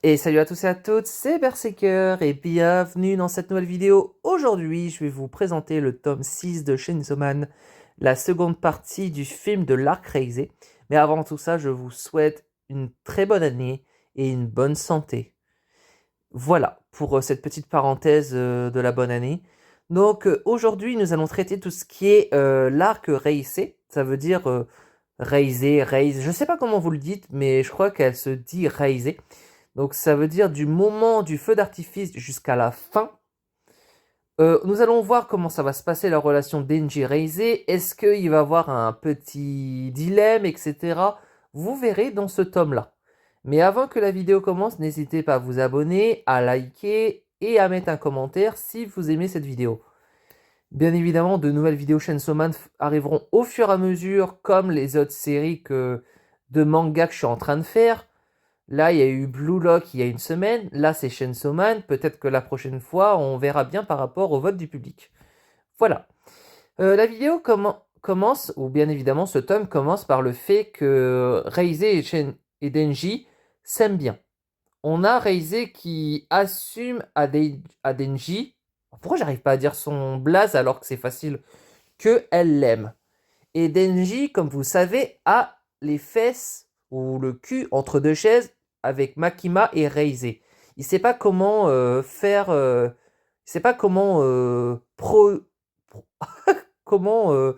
Et salut à tous et à toutes, c'est Berserker et bienvenue dans cette nouvelle vidéo. Aujourd'hui, je vais vous présenter le tome 6 de Chainsaw Man, la seconde partie du film de l'Arc Raisé. Mais avant tout ça, je vous souhaite une très bonne année et une bonne santé. Voilà pour cette petite parenthèse de la bonne année. Donc aujourd'hui, nous allons traiter tout ce qui est l'Arc Raisé. Ça veut dire Raisé, Raise. Je sais pas comment vous le dites, mais je crois qu'elle se dit Raisé. Donc ça veut dire du moment du feu d'artifice jusqu'à la fin. Nous allons voir comment ça va se passer la relation Denji Raizé. Est-ce qu'il va y avoir un petit dilemme, etc. Vous verrez dans ce tome-là. Mais avant que la vidéo commence, n'hésitez pas à vous abonner, à liker et à mettre un commentaire si vous aimez cette vidéo. Bien évidemment, de nouvelles vidéos Chainsaw Man arriveront au fur et à mesure, comme les autres séries de manga que je suis en train de faire. Là, il y a eu Blue Lock il y a une semaine. Là, c'est Chainsaw Man. Peut-être que la prochaine fois, on verra bien par rapport au vote du public. Voilà. La vidéo commence, ou bien évidemment, ce tome commence par le fait que Reize et Denji s'aiment bien. On a Reize qui assume à Denji, pourquoi j'arrive pas à dire son blaze alors que c'est facile, que elle l'aime. Et Denji, comme vous savez, a les fesses ou le cul entre deux chaises avec Makima et Reize. Il sait pas comment faire, il sait pas comment comment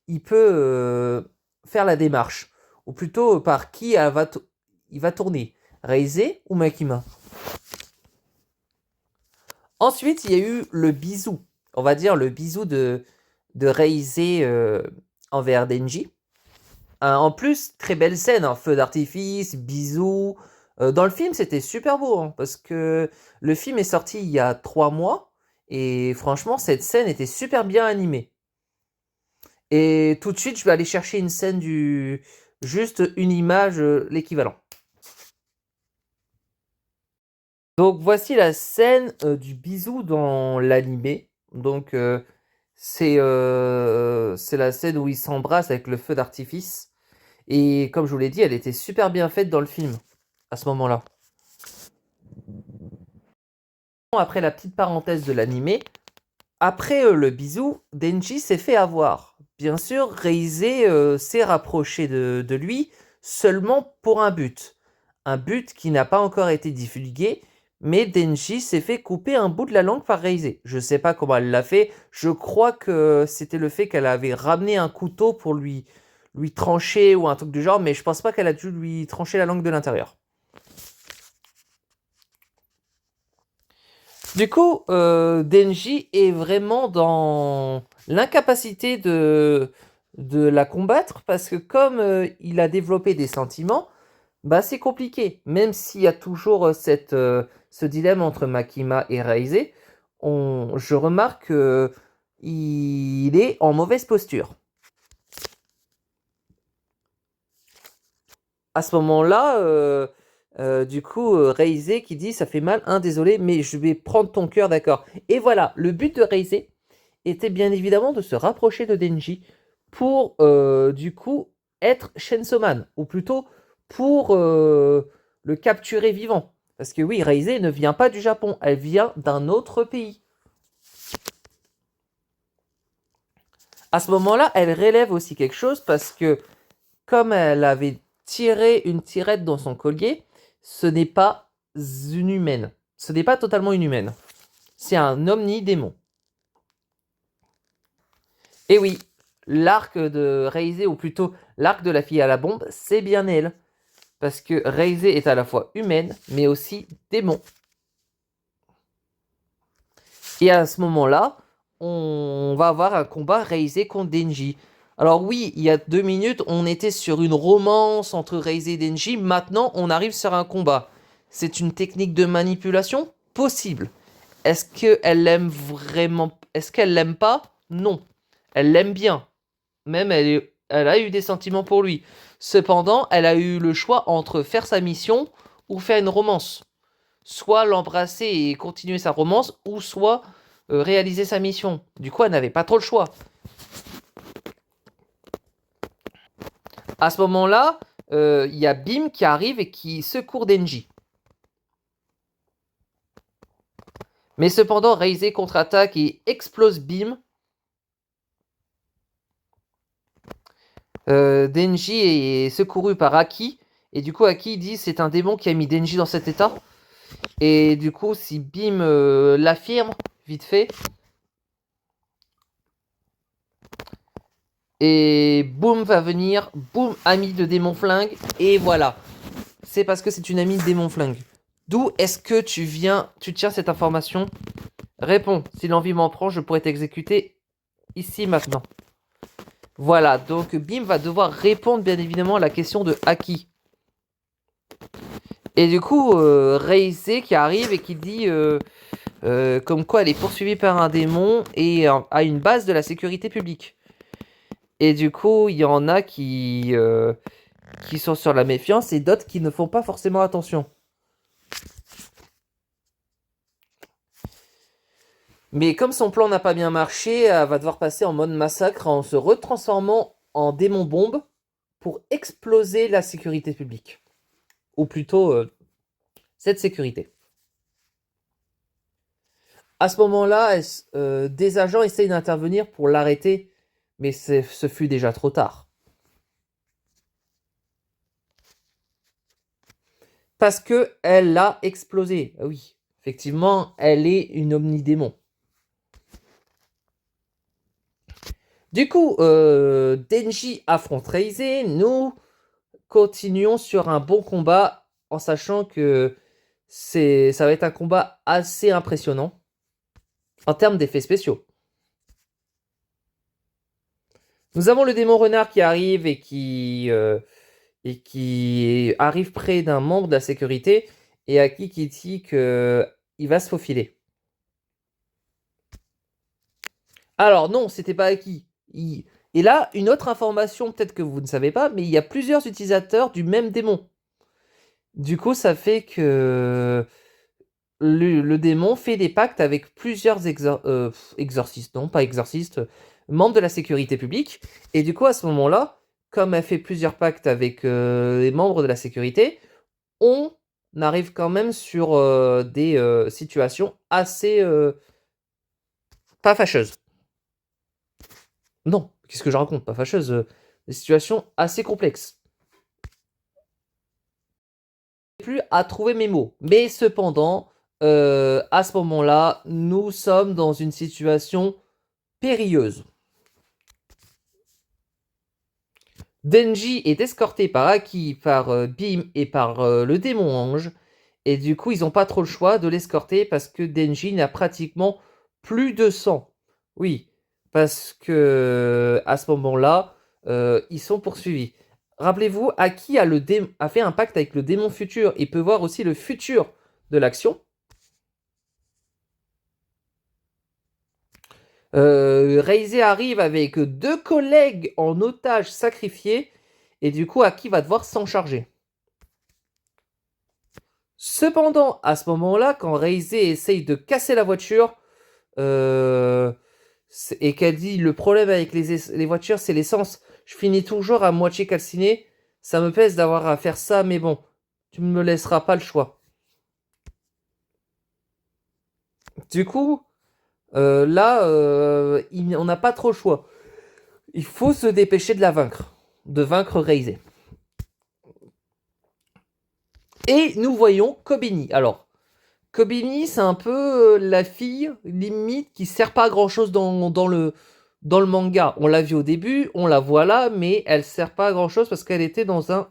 il peut faire la démarche, ou plutôt par qui il va tourner, Reize ou Makima. Ensuite, il y a eu le bisou, on va dire le bisou de Reize envers Denji. En plus, très belle scène, hein, feu d'artifice, bisous. Dans le film, c'était super beau, hein, parce que le film est sorti il y a 3 mois, et franchement, cette scène était super bien animée. Et tout de suite, je vais aller chercher une scène juste une image, l'équivalent. Donc voici la scène du bisou dans l'animé. Donc c'est la scène où ils s'embrassent avec le feu d'artifice. Et comme je vous l'ai dit, elle était super bien faite dans le film, à ce moment-là. Après la petite parenthèse de l'animé, après le bisou, Denji s'est fait avoir. Bien sûr, Reize s'est rapproché de lui seulement pour un but. Un but qui n'a pas encore été divulgué, mais Denji s'est fait couper un bout de la langue par Reize. Je sais pas comment elle l'a fait, je crois que c'était le fait qu'elle avait ramené un couteau pour lui trancher ou un truc du genre, mais je pense pas qu'elle a dû lui trancher la langue de l'intérieur. Du coup, Denji est vraiment dans l'incapacité de la combattre parce que comme il a développé des sentiments, bah c'est compliqué. Même s'il y a toujours ce dilemme entre Makima et Reize, je remarque qu'il est en mauvaise posture. À ce moment-là, du coup, Reize qui dit ça fait mal, hein, désolé, mais je vais prendre ton cœur, d'accord. Et voilà, le but de Reize était bien évidemment de se rapprocher de Denji pour du coup être Chainsaw Man, ou plutôt pour le capturer vivant. Parce que oui, Reize ne vient pas du Japon, elle vient d'un autre pays. À ce moment-là, elle relève aussi quelque chose parce que comme elle avait tiré une tirette dans son collier, ce n'est pas une humaine. Ce n'est pas totalement une humaine. C'est un omnidémon. Et oui, l'arc de Reize, ou plutôt l'arc de la fille à la bombe, c'est bien elle. Parce que Reize est à la fois humaine, mais aussi démon. Et à ce moment-là, on va avoir un combat Reize contre Denji. Alors oui, il y a 2 minutes, on était sur une romance entre Reize et Denji. Maintenant, on arrive sur un combat. C'est une technique de manipulation possible. Est-ce qu'elle l'aime vraiment? Est-ce qu'elle l'aime pas? Non. Elle l'aime bien. Même elle a eu des sentiments pour lui. Cependant, elle a eu le choix entre faire sa mission ou faire une romance. Soit l'embrasser et continuer sa romance, ou soit réaliser sa mission. Du coup, elle n'avait pas trop le choix. À ce moment-là, il y a Bim qui arrive et qui secourt Denji. Mais cependant, Raizé contre-attaque et explose Beam. Denji est secouru par Aki. Et du coup, Aki dit c'est un démon qui a mis Denji dans cet état. Et du coup, si Beam l'affirme, vite fait. Et boum va venir, boum, ami de démon flingue. Et voilà. C'est parce que c'est une amie de démon flingue. D'où est-ce que tu tiens cette information? Réponds. Si l'envie m'en prend, je pourrais t'exécuter ici maintenant. Voilà, donc Bim va devoir répondre bien évidemment à la question de Aki. Et du coup, Reise qui arrive et qui dit comme quoi elle est poursuivie par un démon et a une base de la sécurité publique. Et du coup, il y en a qui sont sur la méfiance et d'autres qui ne font pas forcément attention. Mais comme son plan n'a pas bien marché, elle va devoir passer en mode massacre en se retransformant en démon bombe pour exploser la sécurité publique. Ou plutôt, cette sécurité. À ce moment-là, des agents essayent d'intervenir pour l'arrêter, mais ce fut déjà trop tard. Parce que elle a explosé. Ah oui, effectivement, elle est une omnidémon. Du coup, Denji affronte Reise. Nous continuons sur un bon combat en sachant que ça va être un combat assez impressionnant en termes d'effets spéciaux. Nous avons le démon renard qui arrive et qui arrive près d'un membre de la sécurité et à qui dit qu'il va se faufiler. Alors non, c'était pas Aki. Et là, une autre information, peut-être que vous ne savez pas, mais il y a plusieurs utilisateurs du même démon. Du coup, ça fait que le démon fait des pactes avec plusieurs exorcistes, non pas exorcistes, membres de la sécurité publique. Et du coup, à ce moment-là, comme elle fait plusieurs pactes avec les membres de la sécurité, on arrive quand même sur des situations assez pas fâcheuses. Non, qu'est-ce que je raconte? Pas fâcheuses, des situations assez complexes. Plus à trouver mes mots. Mais cependant, à ce moment-là, nous sommes dans une situation périlleuse. Denji est escorté par Aki, par Bim et par le démon ange. Et du coup, ils n'ont pas trop le choix de l'escorter parce que Denji n'a pratiquement plus de sang. Oui, parce que à ce moment-là, ils sont poursuivis. Rappelez-vous, Aki a fait un pacte avec le démon futur et peut voir aussi le futur de l'action. Reise arrive avec 2 collègues en otage sacrifiés et du coup Aki va devoir s'en charger. Cependant, à ce moment-là, quand Reise essaye de casser la voiture et qu'elle dit le problème avec les voitures c'est l'essence, je finis toujours à moitié calciné, ça me pèse d'avoir à faire ça mais bon, tu ne me laisseras pas le choix. Du coup, là, on n'a pas trop le choix. Il faut se dépêcher de la vaincre. De vaincre Reise. Et nous voyons Kobeni. Alors, Kobeni, c'est un peu la fille, limite, qui sert pas à grand chose dans le manga. On l'a vu au début, on la voit là, mais elle sert pas à grand chose parce qu'elle était dans un...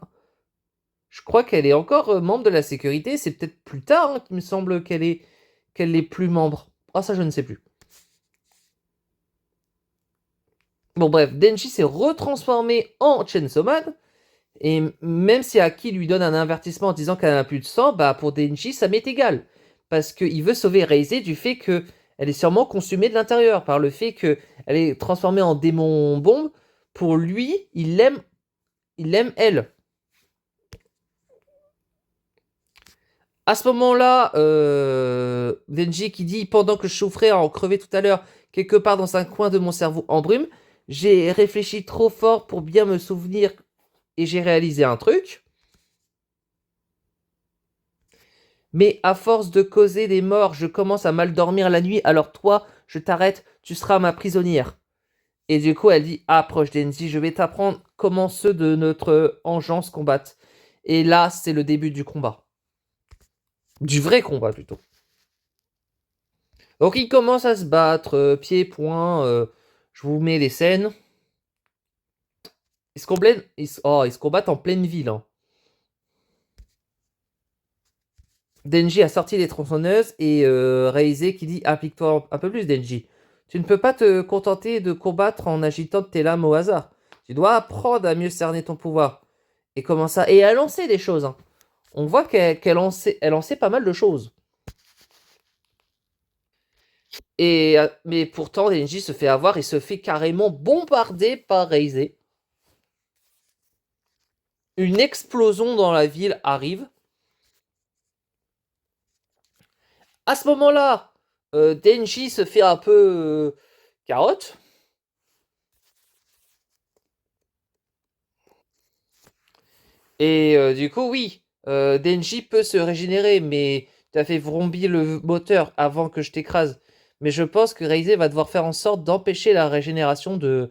Je crois qu'elle est encore membre de la sécurité. C'est peut-être plus tard hein, qu'il me semble qu'elle est plus membre. Ah, ça, je ne sais plus. Bon, bref, Denji s'est retransformé en Chainsaw Man. Et même si Aki lui donne un avertissement en disant qu'elle n'a plus de sang, bah pour Denji, ça m'est égal. Parce qu'il veut sauver Reise du fait qu'elle est sûrement consumée de l'intérieur, par le fait qu'elle est transformée en démon bombe. Pour lui, il l'aime elle. À ce moment-là, Denji qui dit pendant que je souffrais à en crever tout à l'heure, quelque part dans un coin de mon cerveau en brume, j'ai réfléchi trop fort pour bien me souvenir et j'ai réalisé un truc. Mais à force de causer des morts, je commence à mal dormir la nuit, alors toi, je t'arrête, tu seras ma prisonnière. Et du coup, elle dit, approche Denji, je vais t'apprendre comment ceux de notre engeance combattent. Et là, c'est le début du combat. Du vrai combat, plutôt. Donc, ils commencent à se battre, pieds, poings, je vous mets les scènes. Ils se combattent en pleine ville, hein. Denji a sorti les tronçonneuses et Raizé qui dit applique-toi un peu plus, Denji. Tu ne peux pas te contenter de combattre en agitant tes lames au hasard. Tu dois apprendre à mieux cerner ton pouvoir. Et comment ça? Et elle en sait des choses, hein. On voit qu'elle en sait pas mal de choses. Et, mais pourtant, Denji se fait avoir et se fait carrément bombarder par Raizé. Une explosion dans la ville arrive. À ce moment-là, Denji se fait un peu carotte. Et du coup, oui, Denji peut se régénérer, mais tu as fait vrombir le moteur avant que je t'écrase. Mais je pense que Raizé va devoir faire en sorte d'empêcher la régénération de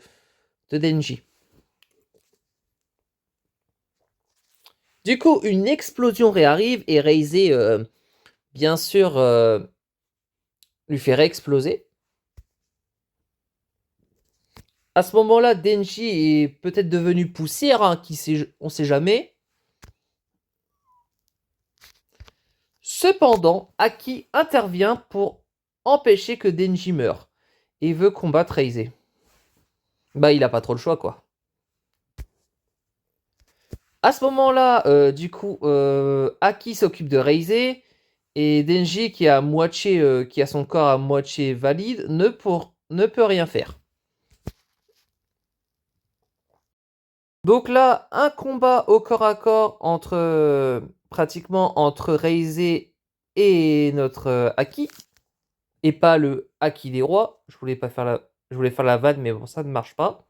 Denji. Du coup, une explosion réarrive et Raizé, bien sûr, lui fait réexploser. À ce moment-là, Denji est peut-être devenu poussière, hein, on sait jamais. Cependant, Aki intervient pour empêcher que Denji meure et veut combattre Raizé. Bah, il a pas trop le choix, quoi. À ce moment-là, du coup, Aki s'occupe de Raizé et Denji, qui a son corps à moitié valide, ne peut rien faire. Donc là, un combat au corps à corps pratiquement entre Raizé et notre Aki, et pas le Aki des rois. Je voulais faire la vanne, mais bon, ça ne marche pas.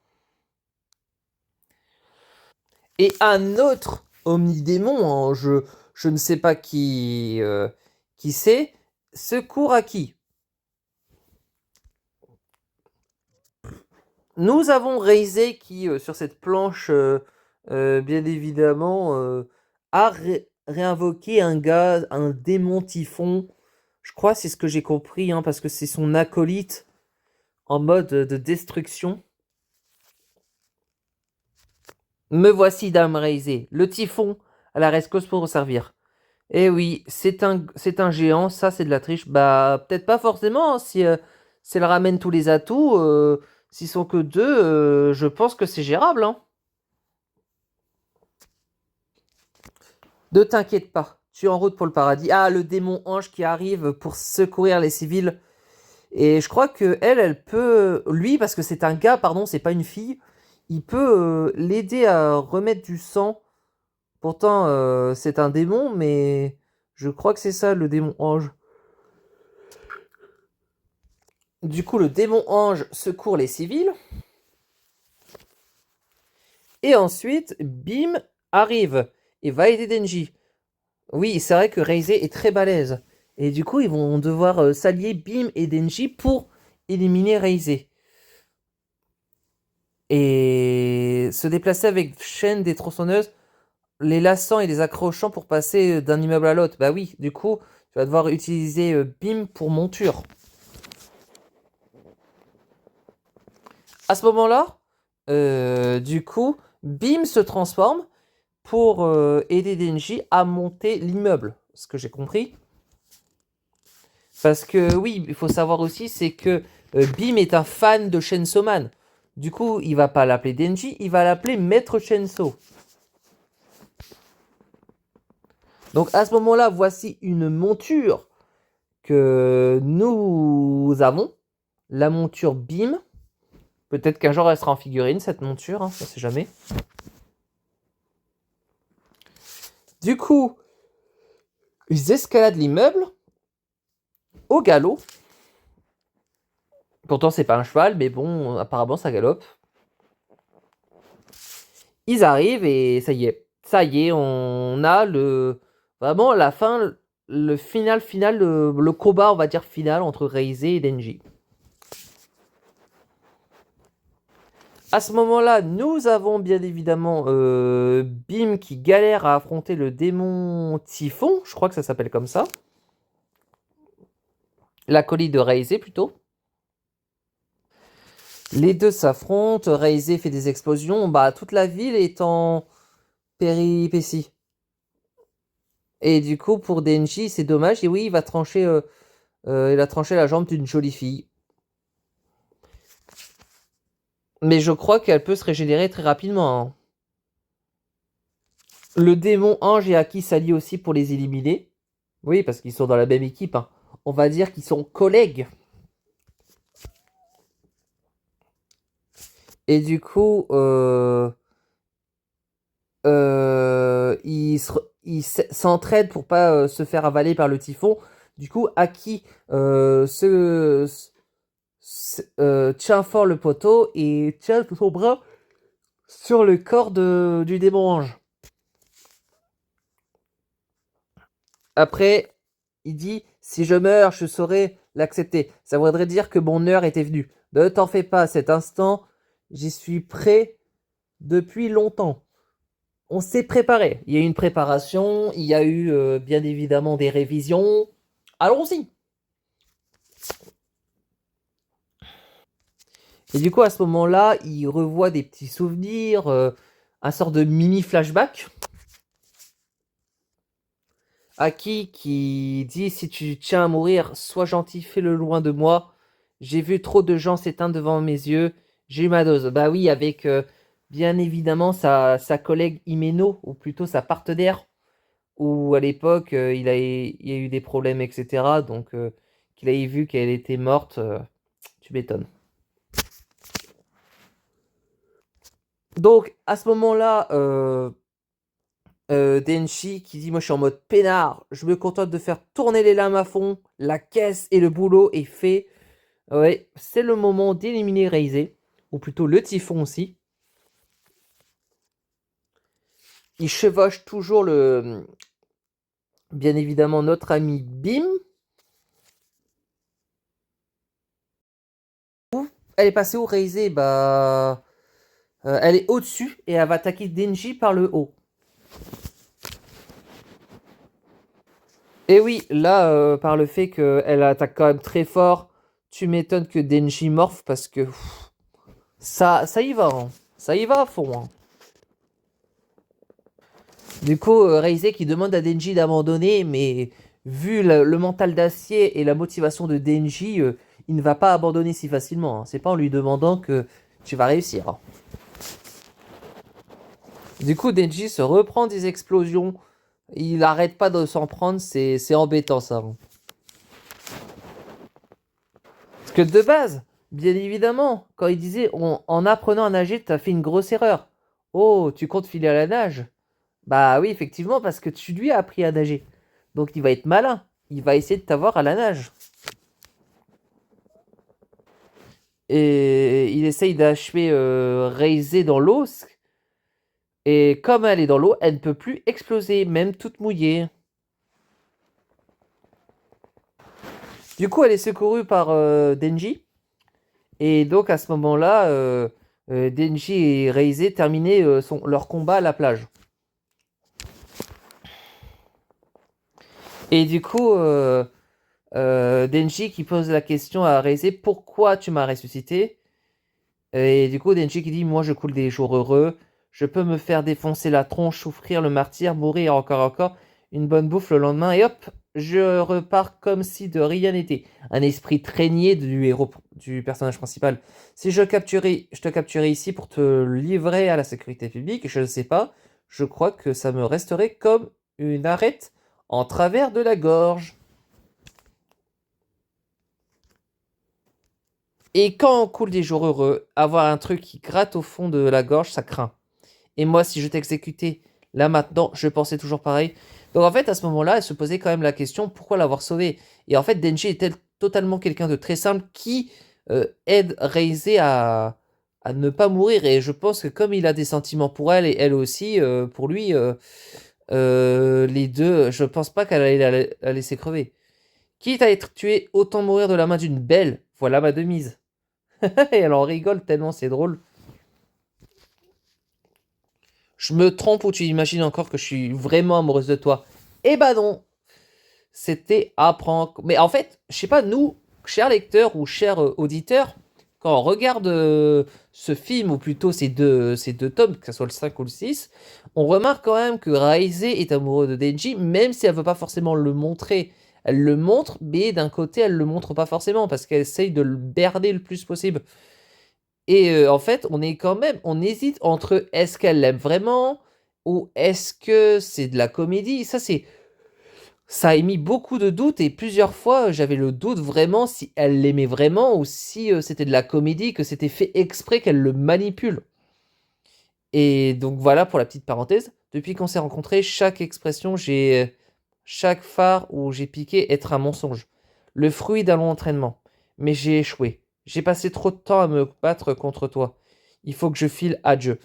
Et un autre omnidémon, hein, je ne sais pas qui c'est, secours Aki. Nous avons Raizé qui, sur cette planche, bien évidemment, a réinvoqué un gars, un démon typhon. Je crois que c'est ce que j'ai compris, hein, parce que c'est son acolyte en mode de destruction. Me voici, dame Raizé, le typhon à la rescousse pour vous servir. Eh oui, c'est un géant, ça c'est de la triche. Bah, peut-être pas forcément, hein, si elle ramène tous les atouts, s'ils sont que deux, je pense que c'est gérable, hein. Ne t'inquiète pas, tu es en route pour le paradis. Ah, le démon ange qui arrive pour secourir les civils. Et je crois que elle peut, lui, parce que c'est un gars, pardon, c'est pas une fille, il peut l'aider à remettre du sang. Pourtant, c'est un démon, mais je crois que c'est ça le démon ange. Du coup, le démon ange secourt les civils. Et ensuite, Bim arrive et va aider Denji. Oui, c'est vrai que Raizé est très balèze. Et du coup, ils vont devoir s'allier Bim et Denji pour éliminer Raizé. Et se déplacer avec chaîne des tronçonneuses, les lassant et les accrochant pour passer d'un immeuble à l'autre. Bah oui, du coup, tu vas devoir utiliser Bim pour monture. À ce moment-là, du coup, Bim se transforme pour aider Denji à monter l'immeuble. Ce que j'ai compris. Parce que oui, il faut savoir aussi, c'est que Bim est un fan de Chainsaw Man. Du coup, il va pas l'appeler Denji, il va l'appeler Maître Chainsaw. Donc à ce moment-là, voici une monture que nous avons. La monture Bim. Peut-être qu'un jour elle sera en figurine, cette monture, hein, on sait jamais. Du coup, ils escaladent l'immeuble au galop. Pourtant, c'est pas un cheval, mais bon, apparemment, ça galope. Ils arrivent et ça y est. Ça y est, on a vraiment la fin le final, le combat, on va dire, final entre Reize et Denji. À ce moment-là, nous avons bien évidemment Bim qui galère à affronter le démon Typhon, je crois que ça s'appelle comme ça. L'acolyte de Reize plutôt. Les deux s'affrontent, Reize fait des explosions, bah toute la ville est en péripétie. Et du coup, pour Denji, c'est dommage, et oui, il a tranché la jambe d'une jolie fille. Mais je crois qu'elle peut se régénérer très rapidement, hein. Le démon Ange et Aki s'allient aussi pour les éliminer. Oui, parce qu'ils sont dans la même équipe, hein. On va dire qu'ils sont collègues. Et du coup, ils s'entraident pour pas se faire avaler par le typhon. Du coup, Aki tient fort le poteau et tient son bras sur le corps du démon ange. Après, il dit, si je meurs, je saurai l'accepter. Ça voudrait dire que mon heure était venue. Ne t'en fais pas, à cet instant, j'y suis prêt depuis longtemps. On s'est préparé. Il y a eu une préparation, il y a eu bien évidemment des révisions. Allons-y. Et du coup, à ce moment-là, il revoit des petits souvenirs, un sort de mini flashback. Aki qui dit, si tu tiens à mourir, sois gentil, fais-le loin de moi. J'ai vu trop de gens s'éteindre devant mes yeux. J'ai eu ma dose. Bah oui, avec bien évidemment sa collègue Himeno, ou plutôt sa partenaire, où à l'époque il y a eu des problèmes, etc. Donc qu'il ait vu qu'elle était morte, tu m'étonnes. Donc à ce moment-là, Denshi qui dit, moi je suis en mode peinard, je me contente de faire tourner les lames à fond, la caisse et le boulot est fait. Ouais, c'est le moment d'éliminer Reize, ou plutôt le typhon aussi. Il chevauche toujours bien évidemment notre ami Bim. Elle est passée où Reize? Bah, elle est au-dessus et elle va attaquer Denji par le haut. Et oui, là, par le fait qu'elle attaque quand même très fort, tu m'étonnes que Denji morphe parce que ça y va, hein. Ça y va à fond, hein. Du coup, Reize qui demande à Denji d'abandonner, mais vu le mental d'acier et la motivation de Denji, il ne va pas abandonner si facilement, hein. C'est pas en lui demandant que tu vas réussir, hein. Du coup, Denji se reprend des explosions. Il n'arrête pas de s'en prendre, c'est embêtant ça, hein. Parce que de base, bien évidemment, quand il disait en apprenant à nager, tu as fait une grosse erreur. Oh, tu comptes filer à la nage? Bah oui, effectivement, parce que tu lui as appris à nager. Donc il va être malin. Il va essayer de t'avoir à la nage. Et il essaye d'achever Reize dans l'eau. Et comme elle est dans l'eau, elle ne peut plus exploser, même toute mouillée. Du coup, elle est secourue par Denji. Et donc à ce moment-là, Denji et Reize terminaient leur combat à la plage. Et du coup, Denji qui pose la question à Reize, pourquoi tu m'as ressuscité? Et du coup, Denji qui dit, moi je coule des jours heureux, je peux me faire défoncer la tronche, souffrir le martyr, mourir encore, une bonne bouffe le lendemain, et hop, je repars comme si de rien n'était. Un esprit traîné du héros, du personnage principal. Si je te capturais ici pour te livrer à la sécurité publique, je ne sais pas, je crois que ça me resterait comme une arête en travers de la gorge. Et quand on coule des jours heureux, avoir un truc qui gratte au fond de la gorge, ça craint. Et moi, si je t'exécutais là maintenant, je pensais toujours pareil. Donc en fait, à ce moment-là, elle se posait quand même la question, pourquoi l'avoir sauvé? Et en fait, Denji était totalement quelqu'un de très simple qui aide Reize à ne pas mourir. Et je pense que comme il a des sentiments pour elle et elle aussi, pour lui, Les deux, je pense pas qu'elle allait la laisser crever. Quitte à être tué, autant mourir de la main d'une belle. Voilà ma devise. Et elle en rigole tellement c'est drôle. Je me trompe ou tu imagines encore que je suis vraiment amoureuse de toi? Eh ben non, c'était à prank. Mais en fait, je sais pas, nous, chers lecteurs ou chers auditeurs, quand on regarde ce film, ou plutôt ces deux tomes, que ce soit le 5 ou le 6, on remarque quand même que Raise est amoureux de Denji, même si elle veut pas forcément le montrer. Elle le montre, mais d'un côté, elle le montre pas forcément, parce qu'elle essaye de le berner le plus possible. Et en fait, on hésite entre est-ce qu'elle l'aime vraiment, ou est-ce que c'est de la comédie. Ça a émis beaucoup de doutes et plusieurs fois j'avais le doute vraiment si elle l'aimait vraiment ou si c'était de la comédie, que c'était fait exprès qu'elle le manipule. Et donc voilà pour la petite parenthèse. Depuis qu'on s'est rencontrés, chaque expression, chaque phare où j'ai piqué être un mensonge. Le fruit d'un long entraînement. Mais j'ai échoué. J'ai passé trop de temps à me battre contre toi. Il faut que je file adieu.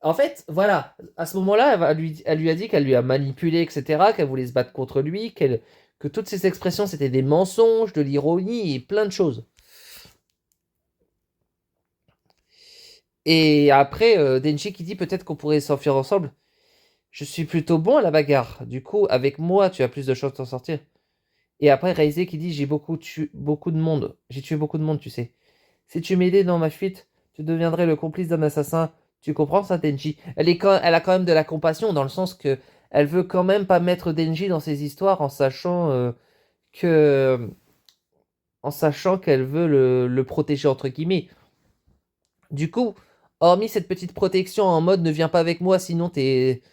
En fait, voilà, à ce moment-là, elle lui a dit qu'elle lui a manipulé, etc., qu'elle voulait se battre contre lui, que toutes ces expressions, c'était des mensonges, de l'ironie et plein de choses. Et après, Denji qui dit peut-être qu'on pourrait s'enfuir ensemble. Je suis plutôt bon à la bagarre. Du coup, avec moi, tu as plus de chances d'en sortir. Et après, Raizé qui dit j'ai beaucoup de monde. J'ai tué beaucoup de monde, tu sais. Si tu m'aidais dans ma fuite, tu deviendrais le complice d'un assassin. Tu comprends ça, Denji? Elle a quand même de la compassion dans le sens que elle veut quand même pas mettre Denji dans ses histoires que, en sachant qu'elle veut le protéger entre guillemets. Du coup, hormis cette petite protection en mode ne viens pas avec moi, sinon t'es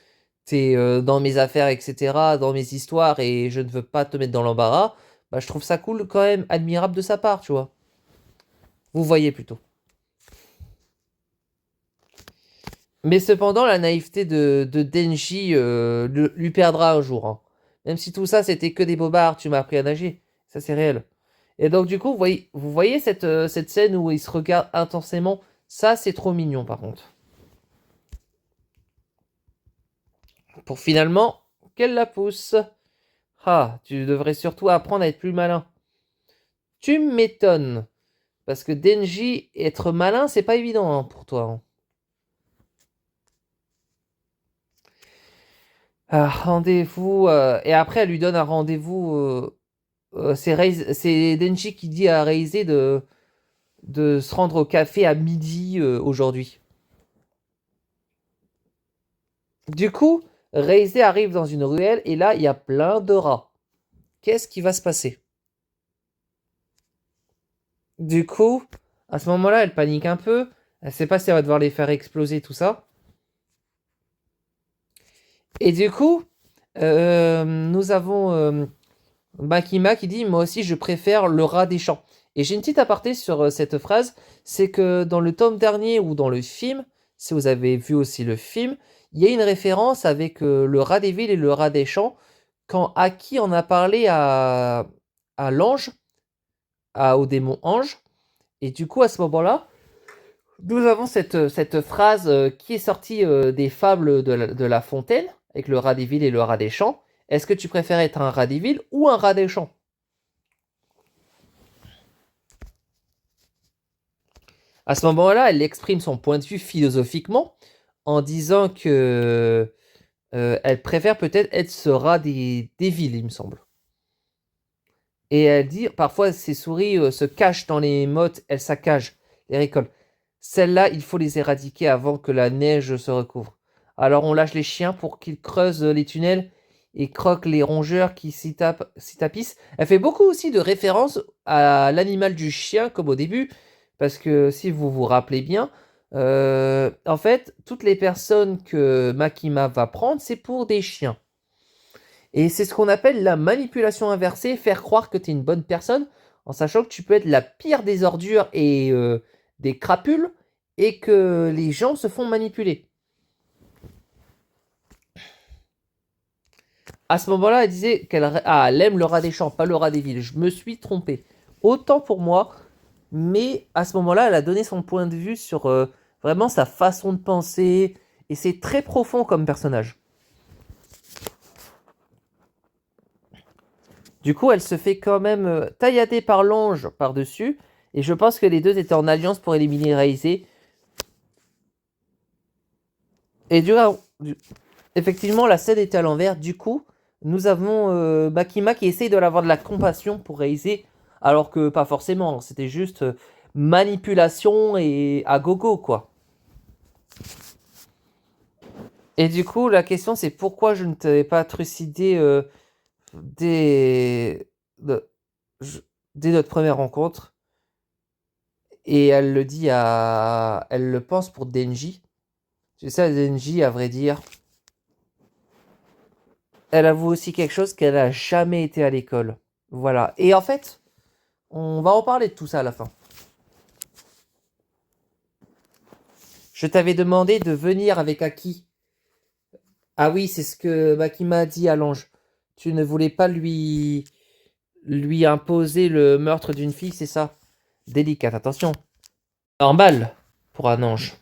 dans mes affaires, etc., dans mes histoires et je ne veux pas te mettre dans l'embarras. Bah, je trouve ça cool quand même, admirable de sa part, tu vois. Vous voyez plutôt. Mais cependant, la naïveté de Denji lui perdra un jour, hein. Même si tout ça, c'était que des bobards, tu m'as appris à nager. Ça, c'est réel. Et donc, du coup, vous voyez cette scène où ils se regardent intensément. Ça, c'est trop mignon, par contre. Pour finalement, qu'elle la pousse. Ah, tu devrais surtout apprendre à être plus malin. Tu m'étonnes. Parce que Denji, être malin, c'est pas évident hein, pour toi, hein. Ah, rendez-vous. Et après, elle lui donne un rendez-vous. C'est Denji qui dit à Reize de se rendre au café à midi aujourd'hui. Du coup, Reize arrive dans une ruelle et là, il y a plein de rats. Qu'est-ce qui va se passer? Du coup, à ce moment-là, elle panique un peu. Elle sait pas si elle va devoir les faire exploser, tout ça. Et du coup, nous avons Makima qui dit moi aussi je préfère le rat des champs. Et j'ai une petite aparté sur cette phrase, c'est que dans le tome dernier ou dans le film, si vous avez vu aussi le film, il y a une référence avec le rat des villes et le rat des champs quand Aki en a parlé à l'ange, au démon ange. Et du coup à ce moment-là, nous avons cette phrase qui est sortie des fables de la Fontaine avec le rat des villes et le rat des champs. Est-ce que tu préfères être un rat des villes ou un rat des champs? À ce moment-là, elle exprime son point de vue philosophiquement en disant que elle préfère peut-être être ce rat des villes, il me semble. Et elle dit parfois ces souris se cachent dans les mottes, elles saccagent les récoltes. Celles-là, il faut les éradiquer avant que la neige se recouvre. Alors on lâche les chiens pour qu'ils creusent les tunnels et croquent les rongeurs qui s'y tapissent. Elle fait beaucoup aussi de références à l'animal du chien, comme au début, parce que si vous vous rappelez bien, en fait, toutes les personnes que Makima va prendre, c'est pour des chiens. Et c'est ce qu'on appelle la manipulation inversée, faire croire que tu es une bonne personne, en sachant que tu peux être la pire des ordures et des crapules, et que les gens se font manipuler. À ce moment-là, elle disait elle aime le rat des champs, pas le rat des villes. Je me suis trompé. Autant pour moi, mais à ce moment-là, elle a donné son point de vue sur vraiment sa façon de penser, et c'est très profond comme personnage. Du coup, elle se fait quand même taillader par l'ange par-dessus. Et je pense que les deux étaient en alliance pour éliminer Raizé. Et effectivement, la scène était à l'envers. Du coup, nous avons Makima qui essaye de l'avoir de la compassion pour Raizé. Alors que pas forcément. C'était juste manipulation et à gogo, quoi. Et du coup, la question c'est pourquoi je ne t'avais pas trucidé dès, de- je- dès notre première rencontre. Et elle le dit à... Elle le pense pour Denji. C'est ça, Denji, à vrai dire. Elle avoue aussi quelque chose qu'elle a jamais été à l'école. Voilà. Et en fait, on va en parler de tout ça à la fin. Je t'avais demandé de venir avec Aki. Ah oui, c'est ce que Makima a dit à l'ange. Tu ne voulais pas lui imposer le meurtre d'une fille, c'est ça? Délicate, attention. Normal pour un ange.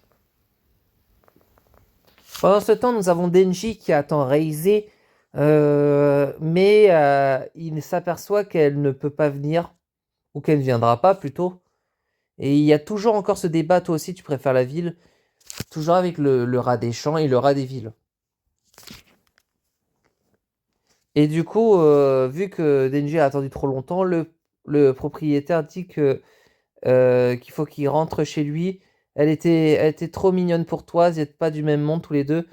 Pendant ce temps, nous avons Denji qui attend Reizei, mais il s'aperçoit qu'elle ne peut pas venir, ou qu'elle ne viendra pas plutôt. Et il y a toujours encore ce débat, toi aussi tu préfères la ville, toujours avec le rat des champs et le rat des villes. Et du coup, vu que Denji a attendu trop longtemps, le propriétaire dit que qu'il faut qu'il rentre chez lui. Elle était trop mignonne pour toi, vous n'êtes pas du même monde tous les deux.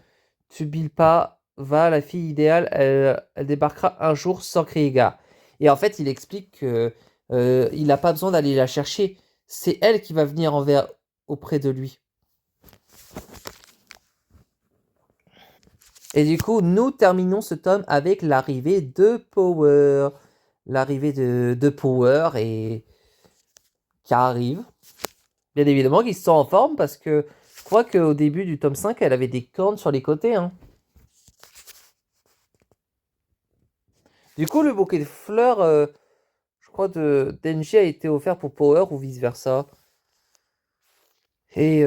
Subis pas, va, la fille idéale, elle débarquera un jour sans crier gare. Et en fait, il explique que il n'a pas besoin d'aller la chercher. C'est elle qui va venir auprès de lui. Et du coup, nous terminons ce tome avec l'arrivée de Power. L'arrivée de Power et qui arrive. Bien évidemment qu'ils sont en forme parce que je crois qu'au début du tome 5, elle avait des cornes sur les côtés. Hein. Du coup, le bouquet de fleurs, je crois, de Denji a été offert pour Power ou vice-versa. Et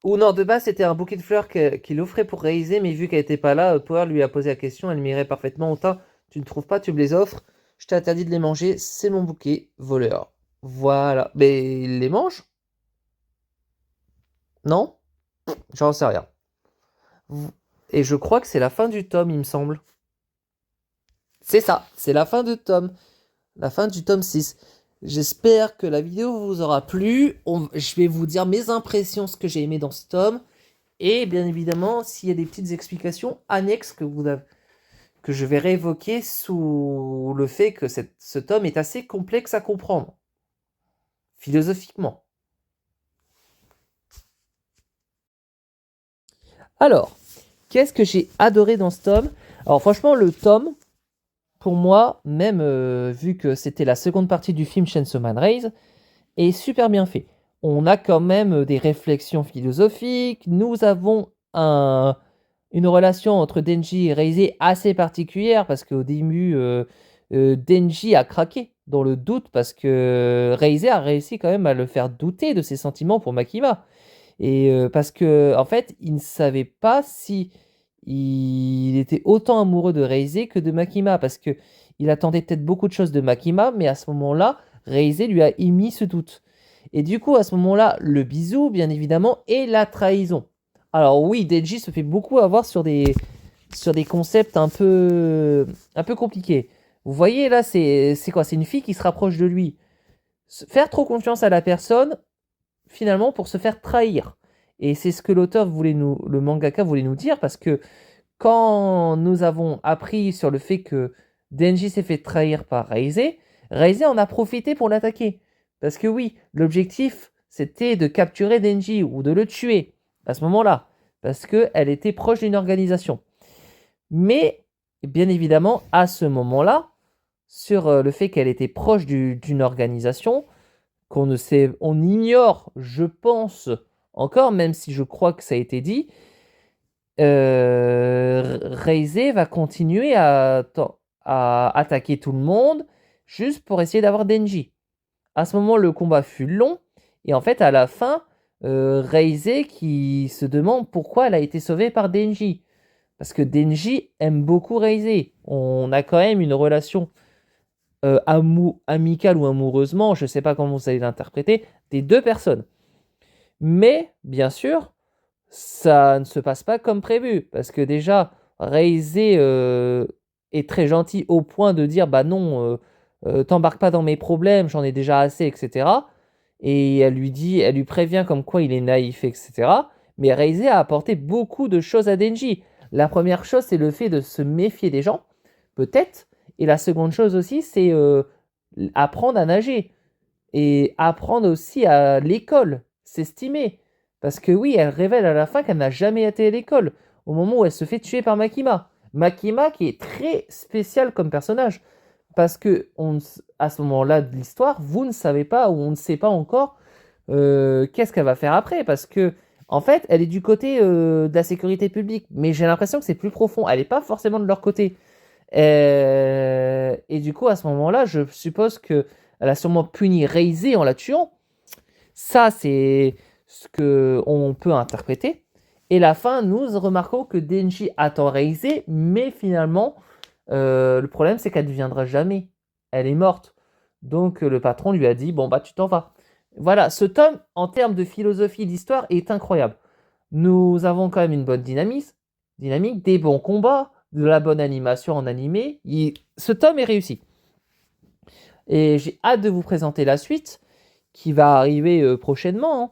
ou non, de base, c'était un bouquet de fleurs qu'il offrait pour Raizé, mais vu qu'elle n'était pas là, Power lui a posé la question, elle m'irait parfaitement. Autant, tu ne trouves pas, tu me les offres. Je t'ai interdit de les manger, c'est mon bouquet, voleur. Voilà. Mais il les mange? Non? J'en sais rien. Et je crois que c'est la fin du tome, il me semble. C'est ça, c'est la fin de tome. La fin du tome 6. J'espère que la vidéo vous aura plu. Je vais vous dire mes impressions, ce que j'ai aimé dans ce tome. Et bien évidemment, s'il y a des petites explications annexes que je vais réévoquer sous le fait que ce tome est assez complexe à comprendre, philosophiquement. Alors, qu'est-ce que j'ai adoré dans ce tome? Alors franchement, le tome, pour moi, même vu que c'était la seconde partie du film Chainsaw Man Rise, est super bien fait. On a quand même des réflexions philosophiques. Nous avons une relation entre Denji et Reizei assez particulière parce qu'au début, Denji a craqué dans le doute parce que Reizei a réussi quand même à le faire douter de ses sentiments pour Makima. Et parce que en fait, il ne savait pas si il était autant amoureux de Reizei que de Makima parce que il attendait peut-être beaucoup de choses de Makima, mais à ce moment-là, Reizei lui a émis ce doute. Et du coup, à ce moment-là, le bisou, bien évidemment, et la trahison. Alors oui, Denji se fait beaucoup avoir sur des concepts un peu compliqués. Vous voyez, là, c'est quoi? C'est une fille qui se rapproche de lui. Faire trop confiance à la personne, finalement, pour se faire trahir. Et c'est ce que le mangaka voulait nous dire, parce que quand nous avons appris sur le fait que Denji s'est fait trahir par Reizei, Reizei en a profité pour l'attaquer. Parce que oui, l'objectif, c'était de capturer Denji ou de le tuer à ce moment-là. Parce qu'elle était proche d'une organisation. Mais, bien évidemment, à ce moment-là, sur le fait qu'elle était proche d'une organisation, qu'on ne sait, on ignore, je pense, encore, même si je crois que ça a été dit, Reizei va continuer à attaquer tout le monde juste pour essayer d'avoir Denji. À ce moment, le combat fut long, et en fait, à la fin, Reizei qui se demande pourquoi elle a été sauvée par Denji. Parce que Denji aime beaucoup Reizei. On a quand même une relation amical ou amoureusement, je ne sais pas comment vous allez l'interpréter, des deux personnes. Mais, bien sûr, ça ne se passe pas comme prévu. Parce que déjà, Reize est très gentil au point de dire, bah non, t'embarques pas dans mes problèmes, j'en ai déjà assez, etc. Et elle lui prévient comme quoi il est naïf, etc. Mais Reize a apporté beaucoup de choses à Denji. La première chose, c'est le fait de se méfier des gens, peut-être. Et la seconde chose aussi, c'est apprendre à nager. Et apprendre aussi à l'école, s'estimer. Parce que oui, elle révèle à la fin qu'elle n'a jamais été à l'école, au moment où elle se fait tuer par Makima. Makima qui est très spécial comme personnage. Parce que à ce moment-là de l'histoire, vous ne savez pas ou on ne sait pas encore qu'est-ce qu'elle va faire après. Parce que, en fait, elle est du côté de la sécurité publique. Mais j'ai l'impression que c'est plus profond. Elle n'est pas forcément de leur côté. Et du coup, à ce moment-là, je suppose que elle a sûrement puni Reize en la tuant. Ça, c'est ce que on peut interpréter. Et la fin, nous remarquons que Denji attend Reize, mais finalement, le problème, c'est qu'elle ne viendra jamais. Elle est morte. Donc, le patron lui a dit, bon, bah, tu t'en vas. Voilà, ce tome, en termes de philosophie d'histoire, est incroyable. Nous avons quand même une bonne dynamique, des bons combats, de la bonne animation en animé. Ce tome est réussi. Et j'ai hâte de vous présenter la suite qui va arriver prochainement, hein.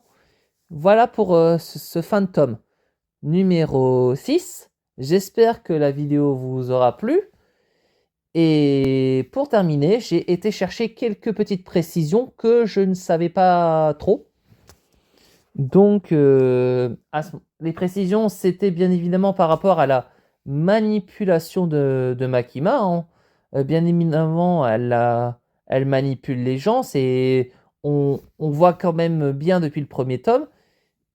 Voilà pour ce fin de tome numéro 6. J'espère que la vidéo vous aura plu. Et pour terminer, j'ai été chercher quelques petites précisions que je ne savais pas trop. Donc, les précisions, c'était bien évidemment par rapport à la manipulation de Makima, hein. Bien évidemment, elle manipule les gens. On voit quand même bien depuis le premier tome.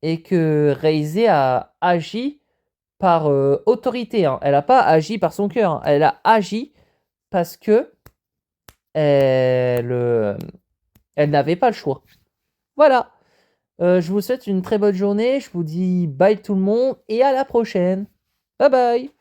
Et que Reize a agi par autorité, hein. Elle n'a pas agi par son cœur, hein. Elle a agi parce que elle n'avait pas le choix. Voilà. Je vous souhaite une très bonne journée. Je vous dis bye tout le monde et à la prochaine. Bye bye.